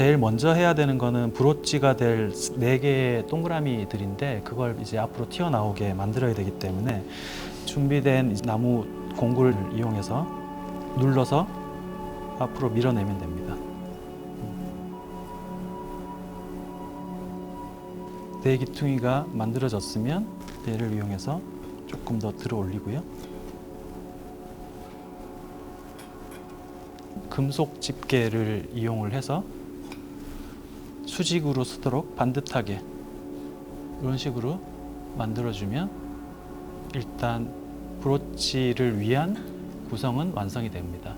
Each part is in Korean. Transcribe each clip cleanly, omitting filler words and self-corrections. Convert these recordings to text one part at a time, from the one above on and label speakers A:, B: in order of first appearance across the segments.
A: 제일 먼저 해야 되는 거는 브로치가 될 4개의 동그라미들인데 그걸 이제 앞으로 튀어나오게 만들어야 되기 때문에 준비된 나무 공구를 이용해서 눌러서 앞으로 밀어내면 됩니다. 네 기퉁이가 만들어졌으면 얘를 이용해서 조금 더 들어 올리고요. 금속 집게를 이용을 해서 수직으로 서도록 반듯하게 이런 식으로 만들어주면 일단 브로치를 위한 구성은 완성이 됩니다.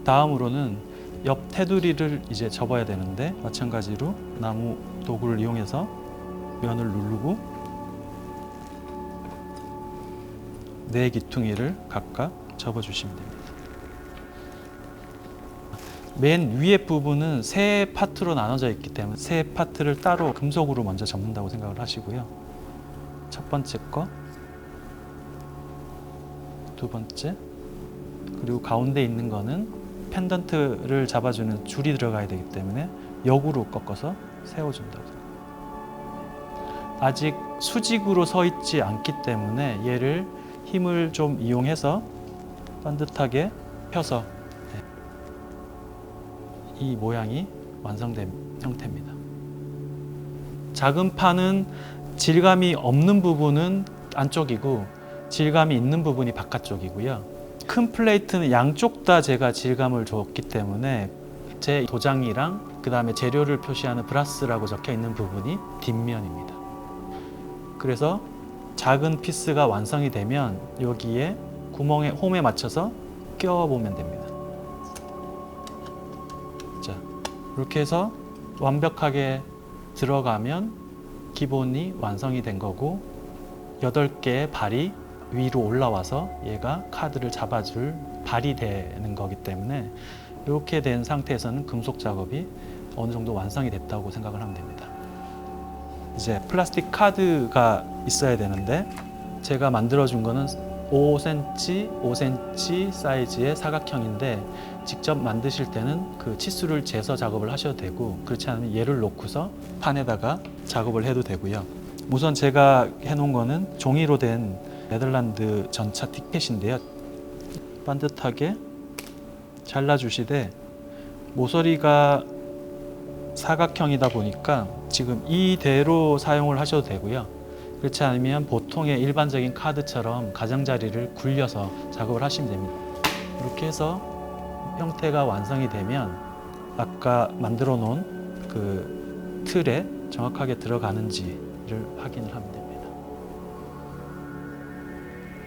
A: 다음으로는 옆 테두리를 이제 접어야 되는데 마찬가지로 나무 도구를 이용해서 면을 누르고 4 기퉁이를 각각 접어주시면 됩니다. 맨 위에 부분은 3 파트로 나눠져 있기 때문에 3 파트를 따로 금속으로 먼저 접는다고 생각을 하시고요. 첫 번째 거, 두 번째, 그리고 가운데 있는 거는 펜던트를 잡아주는 줄이 들어가야 되기 때문에 역으로 꺾어서 세워준다고 생각합니다. 아직 수직으로 서 있지 않기 때문에 얘를 힘을 좀 이용해서 반듯하게 펴서 이 모양이 완성된 형태입니다. 작은 판은 질감이 없는 부분은 안쪽이고 질감이 있는 부분이 바깥쪽이고요. 큰 플레이트는 양쪽 다 제가 질감을 줬기 때문에 제 도장이랑 그 다음에 재료를 표시하는 브라스라고 적혀 있는 부분이 뒷면입니다. 그래서 작은 피스가 완성이 되면 여기에 구멍에 홈에 맞춰서 끼워보면 됩니다. 자, 이렇게 해서 완벽하게 들어가면 기본이 완성이 된 거고 8개의 발이 위로 올라와서 얘가 카드를 잡아줄 발이 되는 거기 때문에 이렇게 된 상태에서는 금속 작업이 어느 정도 완성이 됐다고 생각을 하면 됩니다. 이제 플라스틱 카드가 있어야 되는데 제가 만들어준 거는 5cm, 5cm 사이즈의 사각형인데 직접 만드실 때는 그 치수를 재서 작업을 하셔도 되고 그렇지 않으면 얘를 놓고서 판에다가 작업을 해도 되고요. 우선 제가 해놓은 거는 종이로 된 네덜란드 전차 티켓인데요. 반듯하게 잘라주시되 모서리가 사각형이다 보니까 지금 이대로 사용을 하셔도 되고요. 그렇지 않으면 보통의 일반적인 카드처럼 가장자리를 굴려서 작업을 하시면 됩니다. 이렇게 해서 형태가 완성이 되면 아까 만들어 놓은 그 틀에 정확하게 들어가는지를 확인을 하면 됩니다.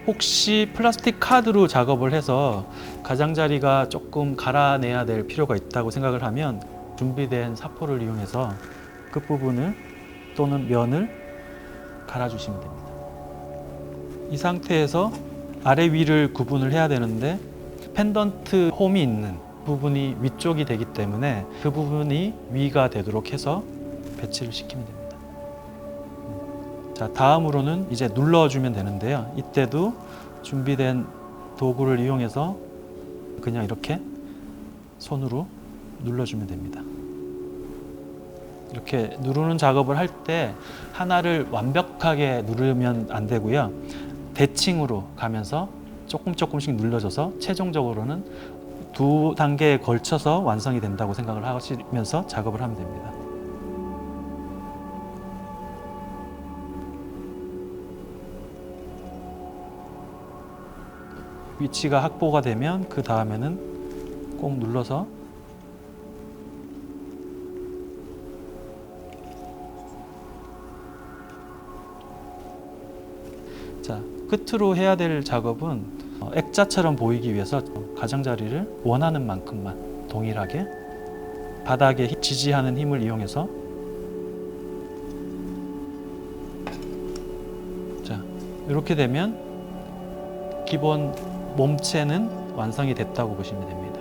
A: 혹시 플라스틱 카드로 작업을 해서 가장자리가 조금 갈아내야 될 필요가 있다고 생각을 하면 준비된 사포를 이용해서 끝부분을 또는 면을 갈아주시면 됩니다. 이 상태에서 아래 위를 구분을 해야 되는데 펜던트 홈이 있는 부분이 위쪽이 되기 때문에 그 부분이 위가 되도록 해서 배치를 시키면 됩니다. 자, 다음으로는 이제 눌러주면 되는데요. 이때도 준비된 도구를 이용해서 그냥 이렇게 손으로 눌러주면 됩니다. 이렇게 누르는 작업을 할 때 하나를 완벽하게 누르면 안 되고요. 대칭으로 가면서 조금씩 눌러줘서 최종적으로는 2단계에 걸쳐서 완성이 된다고 생각을 하시면서 작업을 하면 됩니다. 위치가 확보가 되면 그 다음에는 꼭 눌러서 자, 끝으로 해야 될 작업은 액자처럼 보이기 위해서 가장자리를 원하는 만큼만 동일하게 바닥에 지지하는 힘을 이용해서 자, 이렇게 되면 기본 몸체는 완성이 됐다고 보시면 됩니다.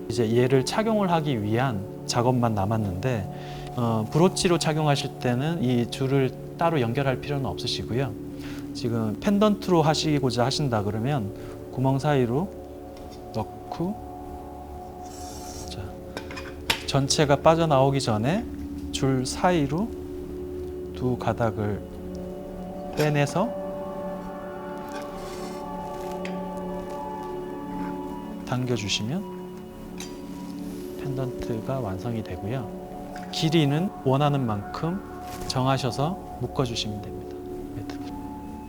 A: 이제 얘를 착용을 하기 위한 작업만 남았는데 브로치로 착용하실 때는 이 줄을 따로 연결할 필요는 없으시고요. 지금 펜던트로 하시고자 하신다 그러면 구멍 사이로 넣고 전체가 빠져나오기 전에 줄 사이로 두 가닥을 빼내서 당겨주시면 펜던트가 완성이 되고요. 길이는 원하는 만큼 정하셔서 묶어주시면 됩니다.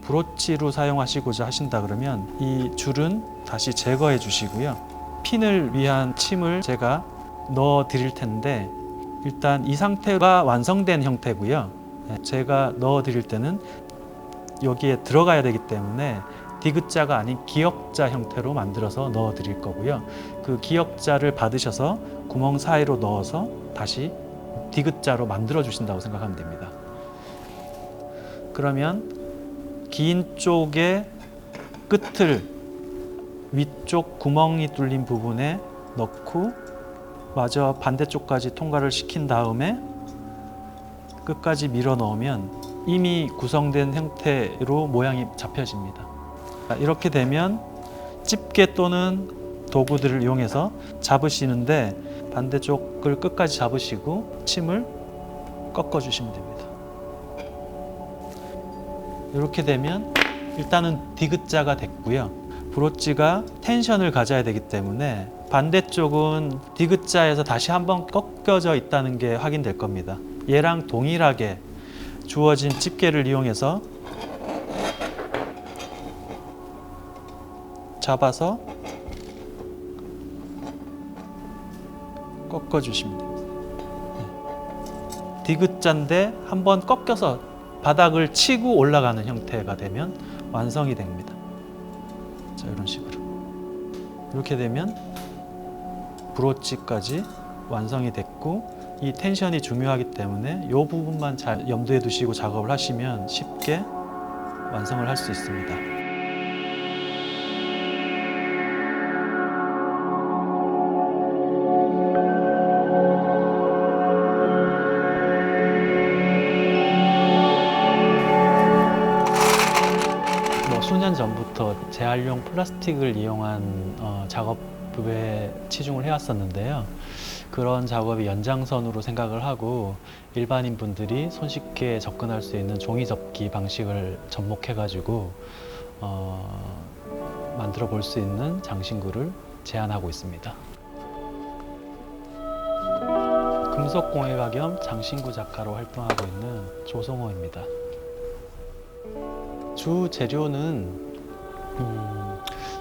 A: 브로치로 사용하시고자 하신다 그러면 이 줄은 다시 제거해 주시고요. 핀을 위한 침을 제가 넣어 드릴 텐데 일단 이 상태가 완성된 형태고요. 제가 넣어 드릴 때는 여기에 들어가야 되기 때문에 디귿자가 아닌 기역자 형태로 만들어서 넣어 드릴 거고요. 그 기역자를 받으셔서 구멍 사이로 넣어서 다시 디귿자로 만들어 주신다고 생각하면 됩니다. 그러면 긴 쪽의 끝을 위쪽 구멍이 뚫린 부분에 넣고 마저 반대쪽까지 통과를 시킨 다음에 끝까지 밀어 넣으면 이미 구성된 형태로 모양이 잡혀집니다. 이렇게 되면 집게 또는 도구들을 이용해서 잡으시는데 반대쪽을 끝까지 잡으시고 침을 꺾어 주시면 됩니다. 이렇게 되면 일단은 디귿자가 됐고요. 브로치가 텐션을 가져야 되기 때문에 반대쪽은 디귿자에서 다시 한번 꺾여져 있다는 게 확인될 겁니다. 얘랑 동일하게 주어진 집게를 이용해서 잡아서 꺾어 주시면 됩니다. 디귿자인데 한번 꺾여서 바닥을 치고 올라가는 형태가 되면 완성이 됩니다. 자, 이런 식으로 이렇게 되면 브로치까지 완성이 됐고 이 텐션이 중요하기 때문에 이 부분만 잘 염두에 두시고 작업을 하시면 쉽게 완성을 할 수 있습니다. 수년 전부터 재활용 플라스틱을 이용한 작업에 치중을 해왔었는데요. 그런 작업이 연장선으로 생각을 하고 일반인 분들이 손쉽게 접근할 수 있는 종이 접기 방식을 접목해가지고 만들어 볼 수 있는 장신구를 제안하고 있습니다. 금속공예가 겸 장신구 작가로 활동하고 있는 조성호입니다. 주 재료는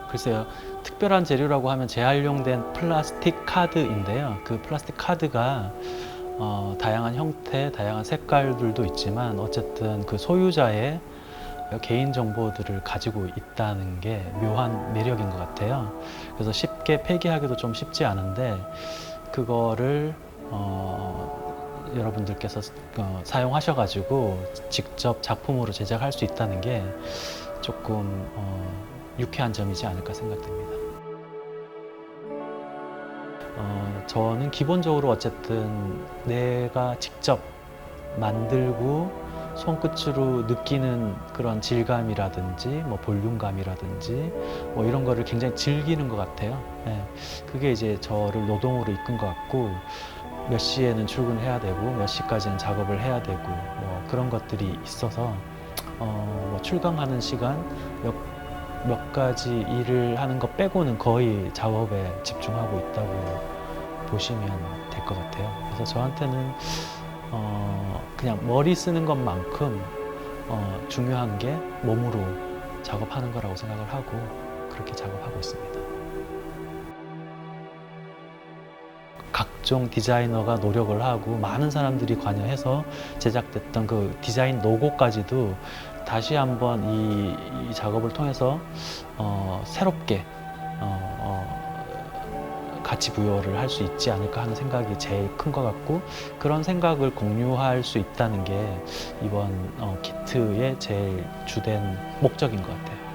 A: 글쎄요, 특별한 재료라고 하면 재활용된 플라스틱 카드인데요. 그 플라스틱 카드가 다양한 형태, 다양한 색깔들도 있지만 어쨌든 그 소유자의 개인 정보들을 가지고 있다는 게 묘한 매력인 것 같아요. 그래서 쉽게 폐기하기도 좀 쉽지 않은데 그거를 여러분들께서 사용하셔가지고 직접 작품으로 제작할 수 있다는 게 조금 유쾌한 점이지 않을까 생각됩니다. 저는 기본적으로 어쨌든 내가 직접 만들고 손끝으로 느끼는 그런 질감이라든지 뭐 볼륨감이라든지 뭐 이런 거를 굉장히 즐기는 것 같아요. 네. 그게 이제 저를 노동으로 이끈 것 같고 몇 시에는 출근해야 되고 몇 시까지는 작업을 해야 되고 뭐 그런 것들이 있어서 뭐 출강하는 시간 몇 가지 일을 하는 것 빼고는 거의 작업에 집중하고 있다고 보시면 될 것 같아요. 그래서 저한테는 그냥 머리 쓰는 것만큼 중요한 게 몸으로 작업하는 거라고 생각을 하고 그렇게 작업하고 있습니다. 각종 디자이너가 노력을 하고 많은 사람들이 관여해서 제작됐던 그 디자인 로고까지도 다시 한번 이 작업을 통해서 새롭게 가치 부여를 할 수 있지 않을까 하는 생각이 제일 큰 것 같고 그런 생각을 공유할 수 있다는 게 이번 키트의 제일 주된 목적인 것 같아요.